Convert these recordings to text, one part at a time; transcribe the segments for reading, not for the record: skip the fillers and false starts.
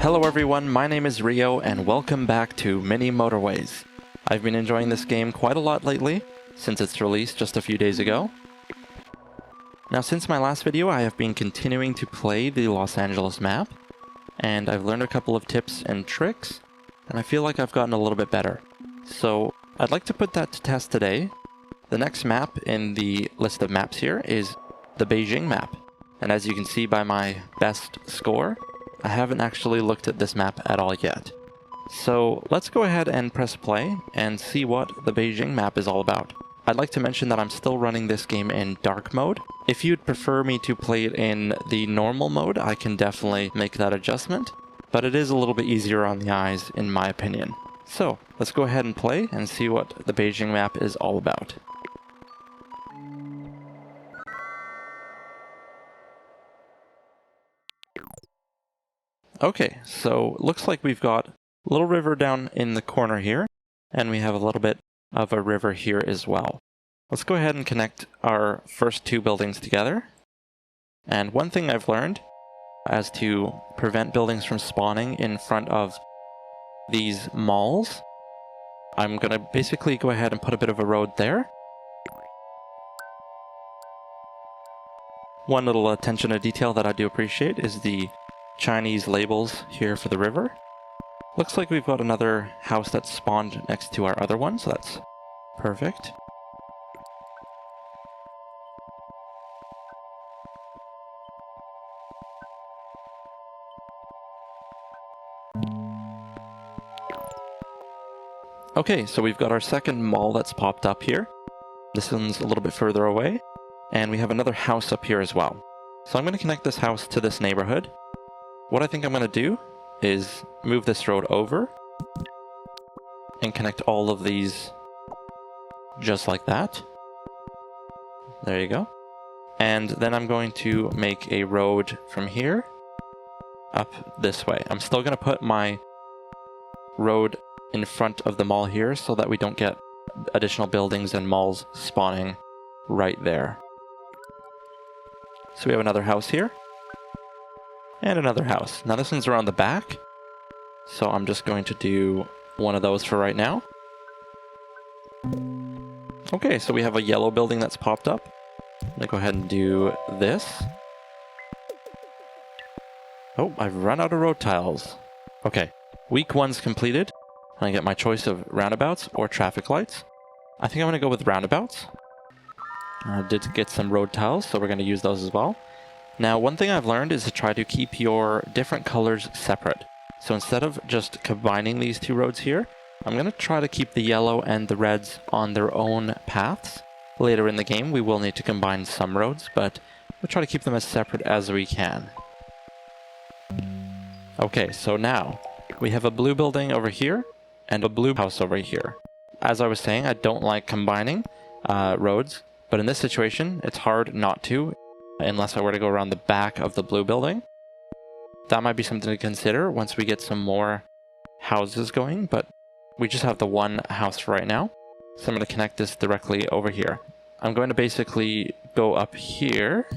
Hello everyone, my name is Rio and welcome back to Mini Motorways. I've been enjoying this game quite a lot lately, since its release just a few days ago. Now since my last video I have been continuing to play the Los Angeles map, and I've learned a couple of tips and tricks, and I feel like I've gotten a little bit better. So I'd like to put that to test today. The next map in the list of maps here is the Beijing map, and as you can see by my best score, I haven't actually looked at this map at all yet. So let's go ahead and press play and see what the Beijing map is all about. I'd like to mention that I'm still running this game in dark mode. If you'd prefer me to play it in the normal mode, I can definitely make that adjustment, but it is a little bit easier on the eyes in my opinion. So let's go ahead and play and see what the Beijing map is all about. Okay, so looks like we've got a little river down in the corner here, and we have a little bit of a river here as well. Let's go ahead and connect our first two buildings together. And one thing I've learned as to prevent buildings from spawning in front of these malls, I'm going to basically go ahead and put a bit of a road there. One little attention to detail that I do appreciate is the Chinese labels here for the river. Looks like we've got another house that's spawned next to our other one, so that's perfect. Okay, so we've got our second mall that's popped up here. This one's a little bit further away, and we have another house up here as well. So I'm going to connect this house to this neighborhood. What I think I'm going to do is move this road over and connect all of these just like that. There you go. And then I'm going to make a road from here up this way. I'm still going to put my road in front of the mall here so that we don't get additional buildings and malls spawning right there. So we have another house here. And another house. Now this one's around the back, so I'm just going to do one of those for right now. Okay, so we have a yellow building that's popped up. I'm going to go ahead and do this. Oh, I've run out of road tiles. Okay, week one's completed, and I get my choice of roundabouts or traffic lights. I think I'm going to go with roundabouts. I did get some road tiles, so we're going to use those as well. Now, one thing I've learned is to try to keep your different colors separate. So instead of just combining these two roads here, I'm going to try to keep the yellow and the reds on their own paths. Later in the game, we will need to combine some roads, but we'll try to keep them as separate as we can. Okay, so now we have a blue building over here and a blue house over here. As I was saying, I don't like combining roads, but in this situation, it's hard not to, unless I were to go around the back of the blue building. That might be something to consider once we get some more houses going, but we just have the one house for right now. So I'm going to connect this directly over here. I'm going to basically go up here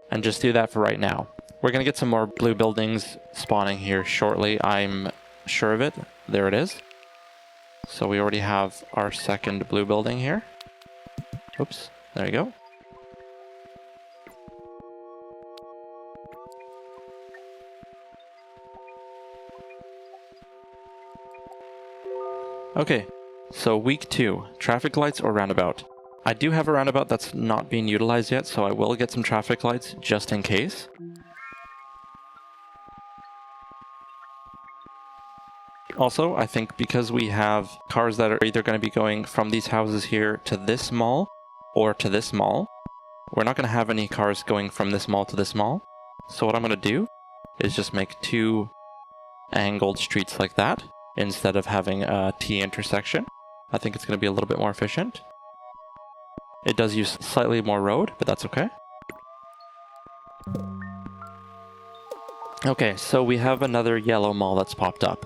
and just do that for right now. We're going to get some more blue buildings spawning here shortly, I'm sure of it. There it is. So we already have our second blue building here. Oops. There you go. Okay, so week 2, traffic lights or roundabout. I do have a roundabout that's not being utilized yet, so I will get some traffic lights just in case. Also, I think because we have cars that are either going to be going from these houses here to this mall, or to this mall, we're not going to have any cars going from this mall to this mall. So what I'm going to do is just make two angled streets like that instead of having a T intersection. I think it's going to be a little bit more efficient. It does use slightly more road, but that's okay. Okay, so we have another yellow mall that's popped up.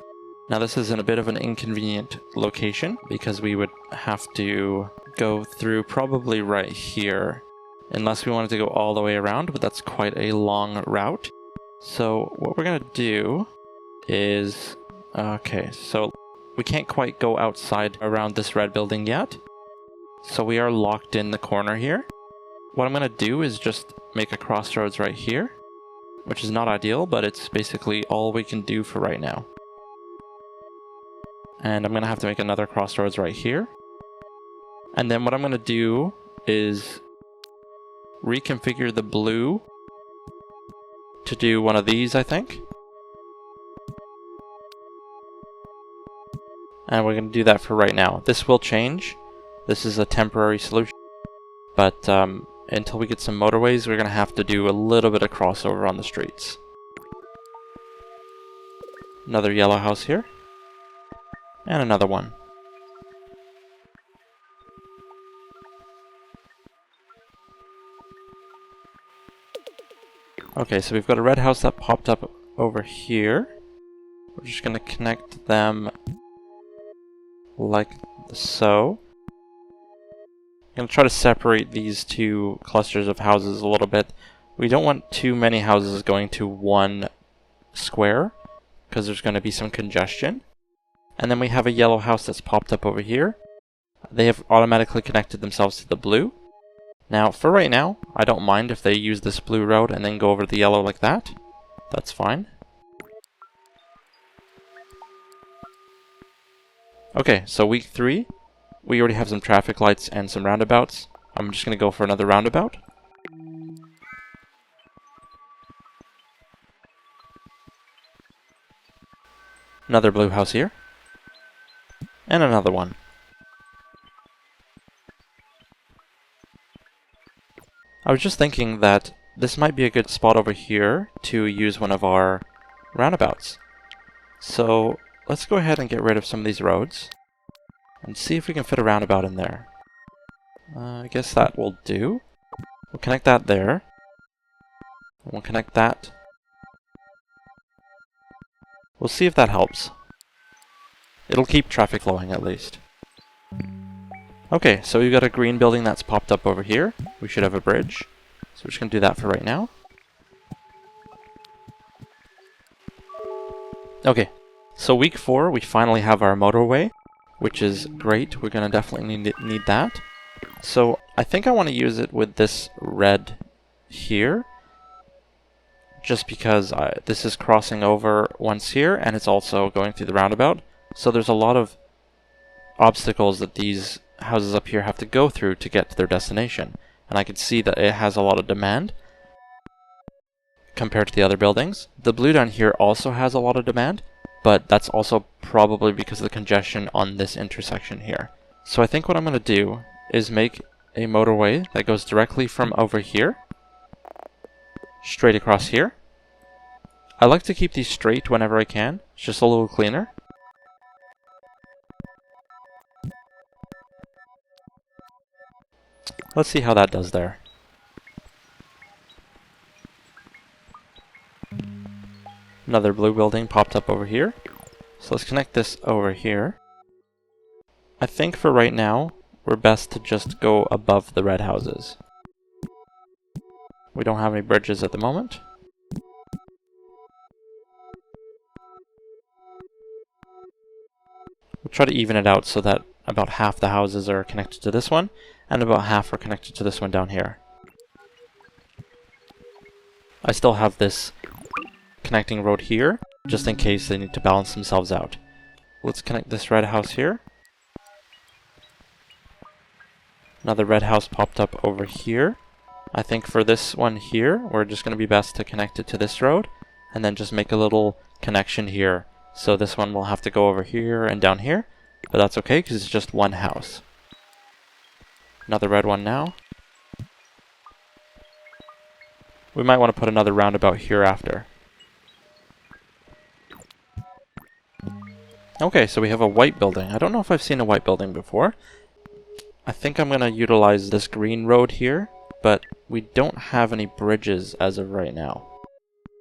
Now this is in a bit of an inconvenient location because we would have to go through probably right here unless we wanted to go all the way around, but that's quite a long route. So what we're gonna do is, okay, so we can't quite go outside around this red building yet. So we are locked in the corner here. What I'm gonna do is just make a crossroads right here, which is not ideal, but it's basically all we can do for right now. And I'm gonna have to make another crossroads right here. And then what I'm gonna do is reconfigure the blue to do one of these, I think. And we're gonna do that for right now. This will change. This is a temporary solution. But until we get some motorways, we're gonna have to do a little bit of crossover on the streets. Another yellow house here. And another one. Okay, so we've got a red house that popped up over here. We're just going to connect them like so. I'm going to try to separate these two clusters of houses a little bit. We don't want too many houses going to one square, because there's going to be some congestion. And then we have a yellow house that's popped up over here. They have automatically connected themselves to the blue. Now, for right now, I don't mind if they use this blue road and then go over the yellow like that. That's fine. Okay, so week 3, we already have some traffic lights and some roundabouts. I'm just going to go for another roundabout. Another blue house here. And another one. I was just thinking that this might be a good spot over here to use one of our roundabouts. So let's go ahead and get rid of some of these roads and see if we can fit a roundabout in there. I guess that will do. We'll connect that there. And we'll connect that. We'll see if that helps. It'll keep traffic flowing at least. Okay, so we've got a green building that's popped up over here. We should have a bridge. So we're just going to do that for right now. Okay, so week 4, we finally have our motorway, which is great. We're going to definitely need that. So I think I want to use it with this red here, just because this is crossing over once here, and it's also going through the roundabout. So there's a lot of obstacles that these houses up here have to go through to get to their destination. And I can see that it has a lot of demand compared to the other buildings. The blue down here also has a lot of demand, but that's also probably because of the congestion on this intersection here. So I think what I'm going to do is make a motorway that goes directly from over here, straight across here. I like to keep these straight whenever I can. It's just a little cleaner. Let's see how that does there. Another blue building popped up over here. So let's connect this over here. I think for right now, we're best to just go above the red houses. We don't have any bridges at the moment. We'll try to even it out so that about half the houses are connected to this one, and about half are connected to this one down here. I still have this connecting road here, just in case they need to balance themselves out. Let's connect this red house here. Another red house popped up over here. I think for this one here, we're just going to be best to connect it to this road, and then just make a little connection here. So this one will have to go over here and down here, but that's okay because it's just one house. Another red one now. We might want to put another roundabout here after. Okay, so we have a white building. I don't know if I've seen a white building before. I think I'm going to utilize this green road here, but we don't have any bridges as of right now.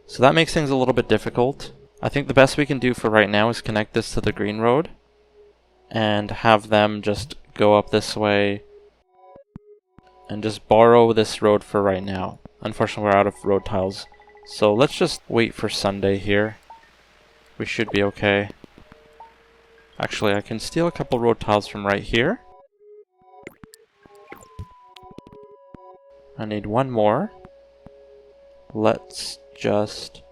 So that makes things a little bit difficult. I think the best we can do for right now is connect this to the green road and have them just go up this way and just borrow this road for right now. Unfortunately, we're out of road tiles, So let's just wait for Sunday here. We should be okay. Actually, I can steal a couple road tiles from right here. I need one more. Let's just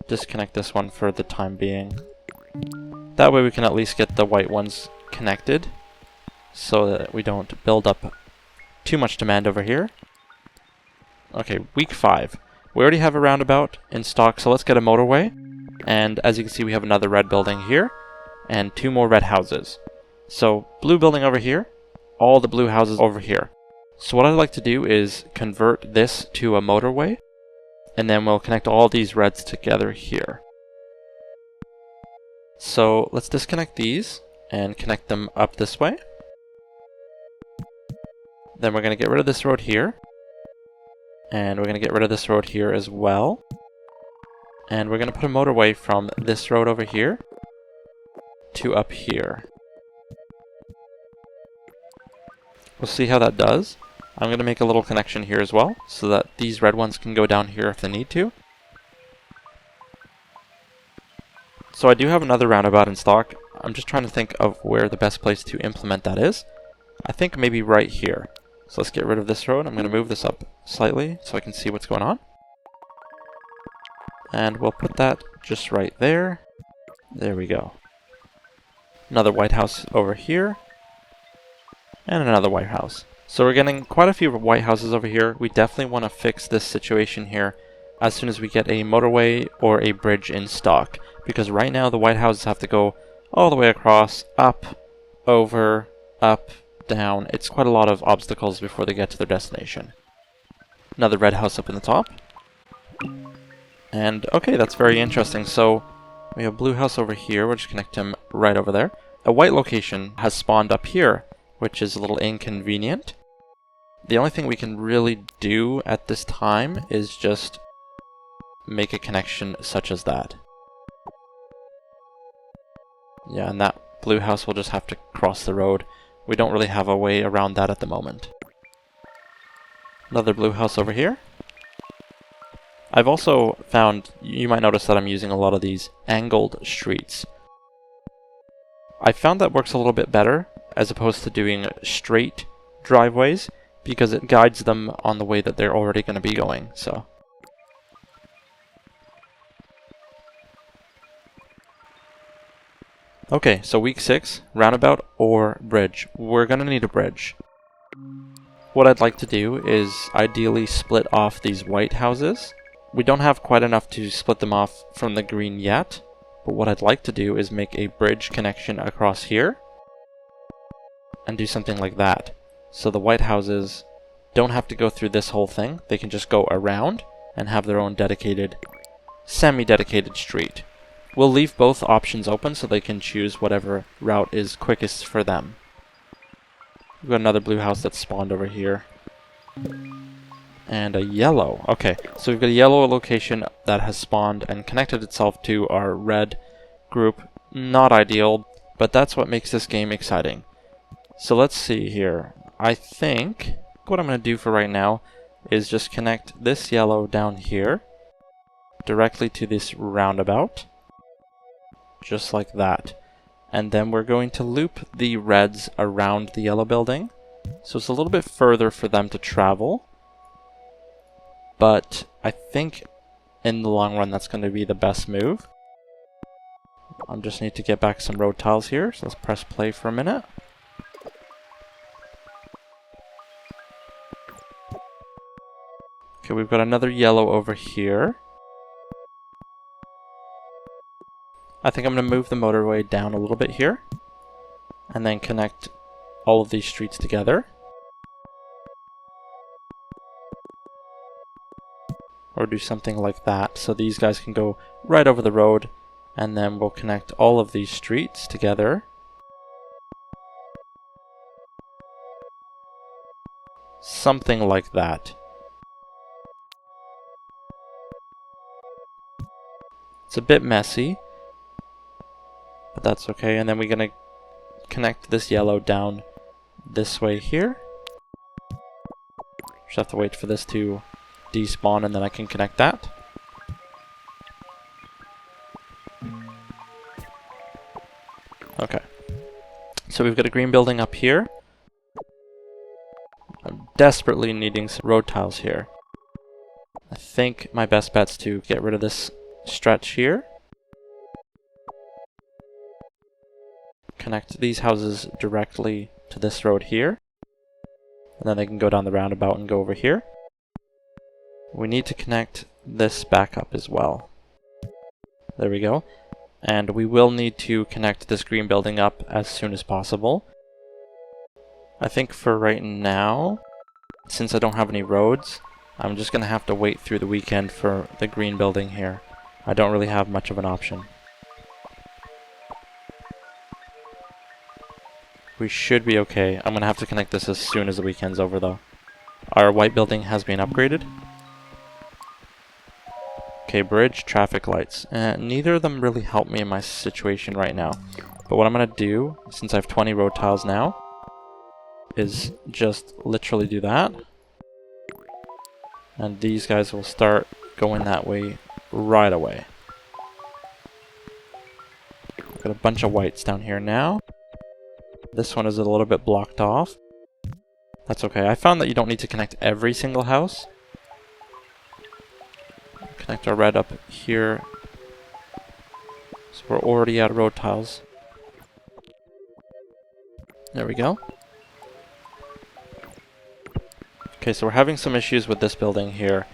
disconnect this one for the time being. That way we can at least get the white ones connected so that we don't build up too much demand over here. Okay, week 5. We already have a roundabout in stock, so let's get a motorway. And as you can see, we have another red building here and 2 more red houses. So blue building over here, all the blue houses over here. So what I'd like to do is convert this to a motorway, and then we'll connect all these reds together here. So let's disconnect these and connect them up this way. Then we're going to get rid of this road here. And we're going to get rid of this road here as well. And we're going to put a motorway from this road over here to up here. We'll see how that does. I'm going to make a little connection here as well, so that these red ones can go down here if they need to. So I do have another roundabout in stock. I'm just trying to think of where the best place to implement that is. I think maybe right here. So let's get rid of this road. I'm going to move this up slightly so I can see what's going on. And we'll put that just right there. There we go. Another white house over here. And another white house. So we're getting quite a few white houses over here. We definitely want to fix this situation here as soon as we get a motorway or a bridge in stock. Because right now the white houses have to go all the way across, up, over, up, down. It's quite a lot of obstacles before they get to their destination. Another red house up in the top. And okay, that's very interesting. So we have a blue house over here. We'll just connect him right over there. A white location has spawned up here, which is a little inconvenient. The only thing we can really do at this time is just make a connection such as that. Yeah, and that blue house will just have to cross the road. We don't really have a way around that at the moment. Another blue house over here. I've also found, you might notice that I'm using a lot of these angled streets. I found that works a little bit better as opposed to doing straight driveways, because it guides them on the way that they're already going to be going. So okay, so week 6, roundabout or bridge. We're going to need a bridge. What I'd like to do is ideally split off these white houses. We don't have quite enough to split them off from the green yet, but what I'd like to do is make a bridge connection across here and do something like that. So the white houses don't have to go through this whole thing. They can just go around and have their own dedicated, semi-dedicated street. We'll leave both options open so they can choose whatever route is quickest for them. We've got another blue house that's spawned over here. And a yellow. Okay, so we've got a yellow location that has spawned and connected itself to our red group. Not ideal, but that's what makes this game exciting. So let's see here. I think what I'm going to do for right now is just connect this yellow down here directly to this roundabout. Just like that. And then we're going to loop the reds around the yellow building. So it's a little bit further for them to travel. But I think in the long run that's going to be the best move. I just need to get back some road tiles here. So let's press play for a minute. Okay, we've got another yellow over here. I think I'm going to move the motorway down a little bit here. And then connect all of these streets together. Or do something like that, so these guys can go right over the road. And then we'll connect all of these streets together. Something like that. It's a bit messy, but that's okay. And then we're going to connect this yellow down this way here. Just have to wait for this to despawn and then I can connect that. So we've got a green building up here. I'm desperately needing some road tiles here. I think my best bet's to get rid of this stretch here. Connect these houses directly to this road here. And then they can go down the roundabout and go over here. We need to connect this back up as well. There we go. And we will need to connect this green building up as soon as possible. I think for right now, since I don't have any roads, I'm just going to have to wait through the weekend for the green building here. I don't really have much of an option. We should be okay. I'm going to have to connect this as soon as the weekend's over though. Our white building has been upgraded. Okay, bridge, traffic lights. Neither of them really help me in my situation right now. But what I'm going to do, since I have 20 road tiles now, is just literally do that. And these guys will start going that way right away. Got a bunch of whites down here now. This one is a little bit blocked off. That's okay. I found that you don't need to connect every single house. Connect our red up here. So we're already out of road tiles. There we go. Okay, so we're having some issues with this building here.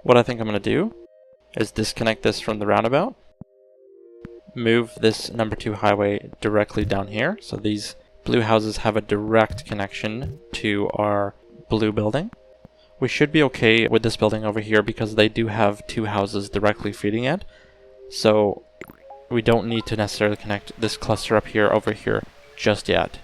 What I think I'm going to do is disconnect this from the roundabout. Move this number 2 highway directly down here. So these blue houses have a direct connection to our blue building. We should be okay with this building over here because they do have 2 houses directly feeding it. So we don't need to necessarily connect this cluster up here over here just yet.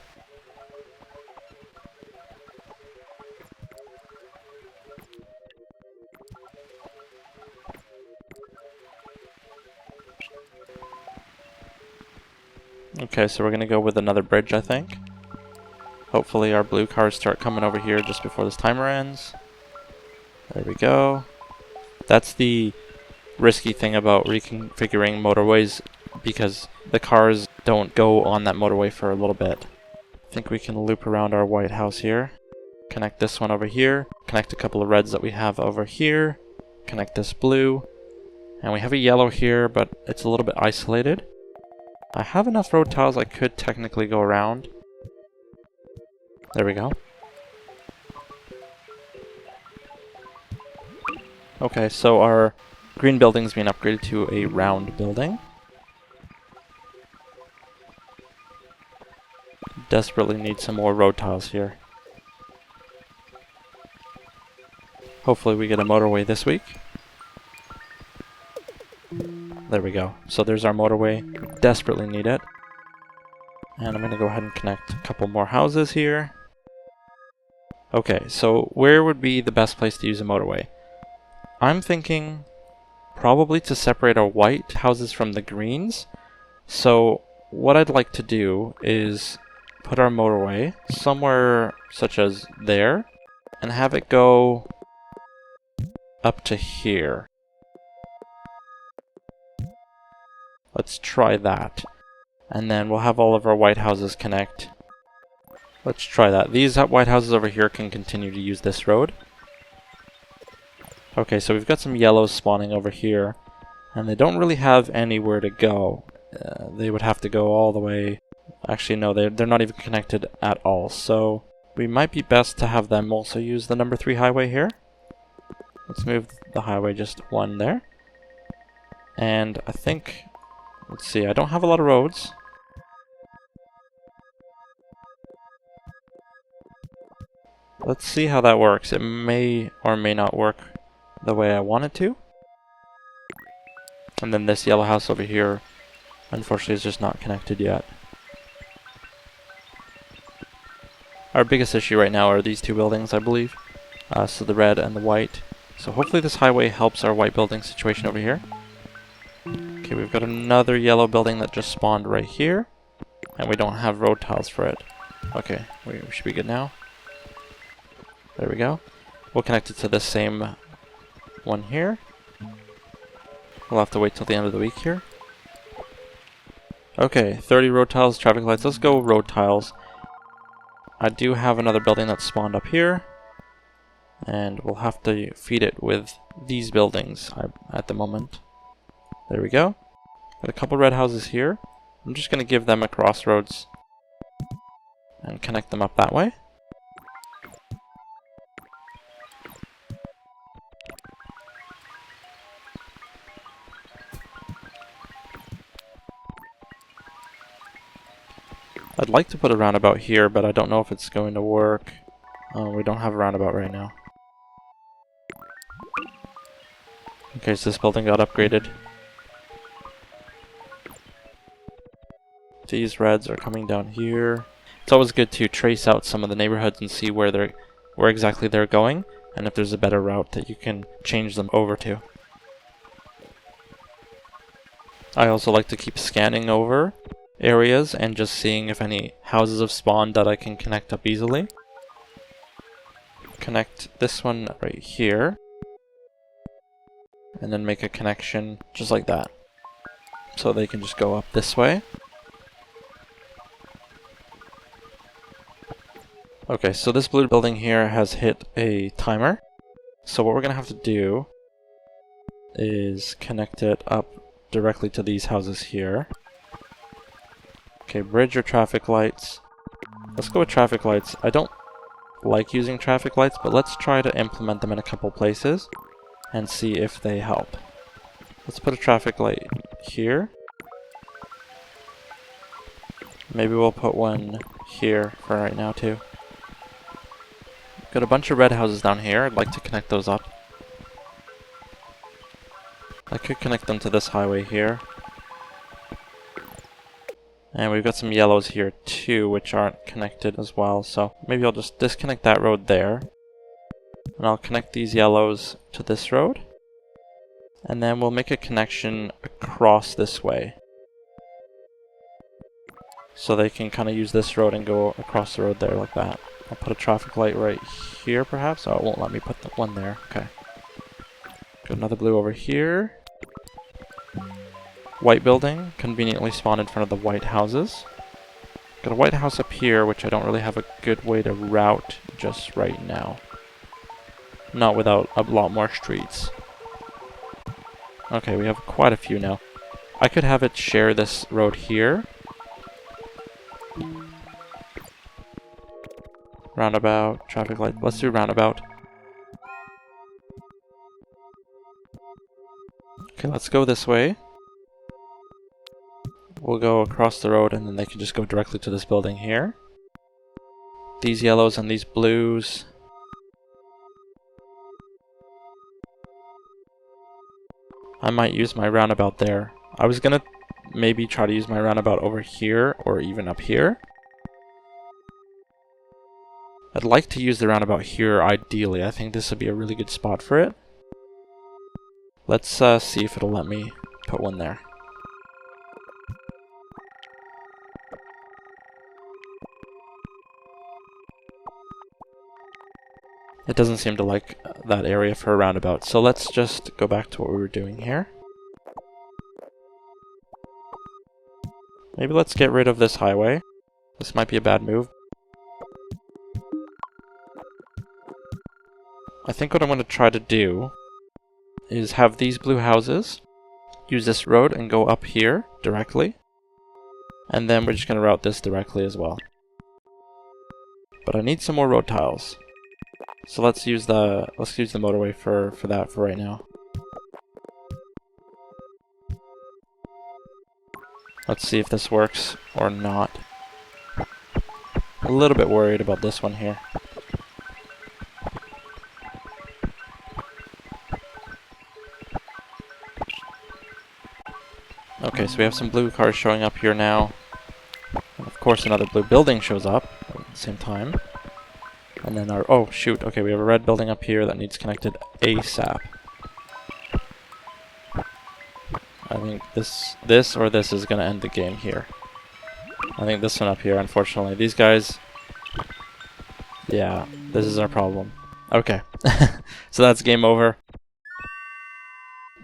Okay, so we're going to go with another bridge, I think. Hopefully our blue cars start coming over here just before this timer ends. There we go. That's the risky thing about reconfiguring motorways, because the cars don't go on that motorway for a little bit. I think we can loop around our white house here. Connect this one over here. Connect a couple of reds that we have over here. Connect this blue. And we have a yellow here, but it's a little bit isolated. I have enough road tiles I could technically go around. There we go. Okay, so our green building's been upgraded to a round building. Desperately need some more road tiles here. Hopefully we get a motorway this week. There we go. So there's our motorway. Desperately need it. And I'm going to go ahead and connect a couple more houses here. Okay, so where would be the best place to use a motorway? I'm thinking probably to separate our white houses from the greens. So what I'd like to do is put our motorway somewhere such as there and have it go up to here. Let's try that. And then we'll have all of our white houses connect. Let's try that. These white houses over here can continue to use this road. Okay, so we've got some yellows spawning over here. And they don't really have anywhere to go. They would have to go all the way. Actually, no, they're not even connected at all. So we might be best to have them also use the number 3 highway here. Let's move the highway just 1 there. And I think... Let's see, I don't have a lot of roads. Let's see how that works. It may or may not work the way I want it to. And then this yellow house over here, unfortunately, is just not connected yet. Our biggest issue right now are these 2 buildings, I believe. So the red and the white. So hopefully this highway helps our white building situation over here. Okay, we've got another yellow building that just spawned right here. And we don't have road tiles for it. Okay, we should be good now. There we go. We'll connect it to this same one here. We'll have to wait till the end of the week here. Okay, 30 road tiles, traffic lights. Let's go road tiles. I do have another building that's spawned up here. And we'll have to feed it with these buildings at the moment. There we go. Got a couple red houses here. I'm just going to give them a crossroads and connect them up that way. I'd like to put a roundabout here, but I don't know if it's going to work. We don't have a roundabout right now. Okay, so this building got upgraded. These reds are coming down here. It's always good to trace out some of the neighborhoods and see where exactly they're going, and if there's a better route that you can change them over to. I also like to keep scanning over areas and just seeing if any houses have spawned that I can connect up easily. Connect this one right here, and then make a connection just like that, so they can just go up this way. Okay, so this blue building here has hit a timer, so what we're gonna have to do is connect it up directly to these houses here. Okay, bridge or traffic lights. Let's go with traffic lights. I don't like using traffic lights, but let's try to implement them in a couple places and see if they help. Let's put a traffic light here. Maybe we'll put one here for right now too. Got a bunch of red houses down here. I'd like to connect those up. I could connect them to this highway here. And we've got some yellows here too, which aren't connected as well. So maybe I'll just disconnect that road there. And I'll connect these yellows to this road. And then we'll make a connection across this way. So they can kind of use this road and go across the road there like that. I'll put a traffic light right here perhaps. Oh, it won't let me put the one there. Okay. Got another blue over here. White building, conveniently spawned in front of the white houses. Got a white house up here, which I don't really have a good way to route just right now. Not without a lot more streets. Okay, we have quite a few now. I could have it share this road here. Roundabout, traffic light. Let's do roundabout. Okay, let's go this way. We'll go across the road and then they can just go directly to this building here. These yellows and these blues. I might use my roundabout there. I was gonna maybe try to use my roundabout over here or even up here. I'd like to use the roundabout here ideally. I think this would be a really good spot for it. Let's see if it'll let me put one there. It doesn't seem to like that area for a roundabout, so let's just go back to what we were doing here. Maybe let's get rid of this highway. This might be a bad move. I think what I'm going to try to do is have these blue houses, use this road and go up here directly, and then we're just going to route this directly as well. But I need some more road tiles. So let's use the motorway for that for right now. Let's see if this works or not. A little bit worried about this one here. Okay, so we have some blue cars showing up here now. And of course another blue building shows up at the same time. And then our, oh shoot, okay, we have a red building up here that needs connected ASAP. I think this or this is gonna end the game here. I think this one up here, unfortunately. These guys, yeah, this is our problem. Okay, so that's game over.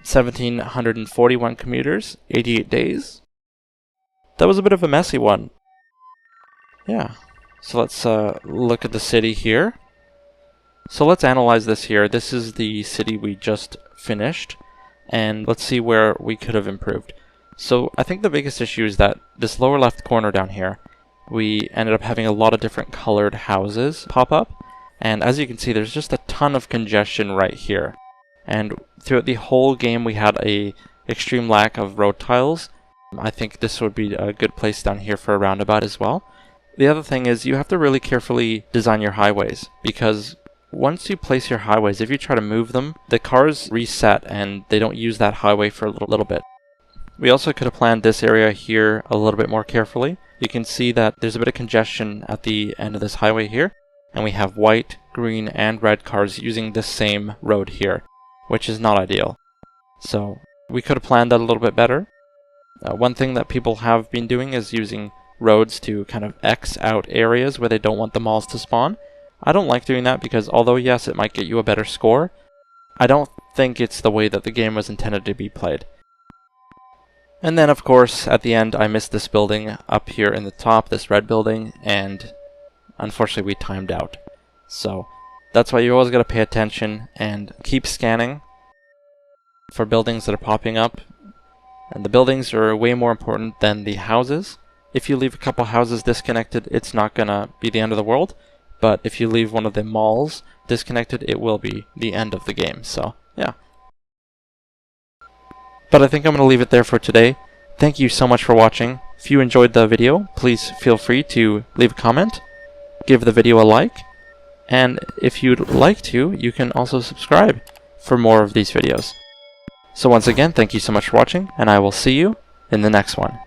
1,741 commuters, 88 days. that was a bit of a messy one. Yeah, so let's look at the city here. So let's analyze this here. This is the city we just finished, and let's see where we could have improved. So I think the biggest issue is that this lower left corner down here, we ended up having a lot of different colored houses pop up, and as you can see, there's just a ton of congestion right here. And throughout the whole game, we had a extreme lack of road tiles. I think this would be a good place down here for a roundabout as well. The other thing is you have to really carefully design your highways, because once you place your highways, if you try to move them, the cars reset and they don't use that highway for a little bit. We also could have planned this area here a little bit more carefully. You can see that there's a bit of congestion at the end of this highway here, and we have white, green, and red cars using this same road here, which is not ideal. So we could have planned that a little bit better. One thing that people have been doing is using roads to kind of X out areas where they don't want the malls to spawn. I don't like doing that because although yes, it might get you a better score, I don't think it's the way that the game was intended to be played. And then of course, at the end, I missed this building up here in the top, this red building, and unfortunately we timed out. So that's why you always gotta pay attention and keep scanning for buildings that are popping up. And the buildings are way more important than the houses. If you leave a couple houses disconnected, it's not gonna be the end of the world. But if you leave one of the malls disconnected, it will be the end of the game. So, yeah. But I think I'm going to leave it there for today. Thank you so much for watching. If you enjoyed the video, please feel free to leave a comment, give the video a like, and if you'd like to, you can also subscribe for more of these videos. So once again, thank you so much for watching, and I will see you in the next one.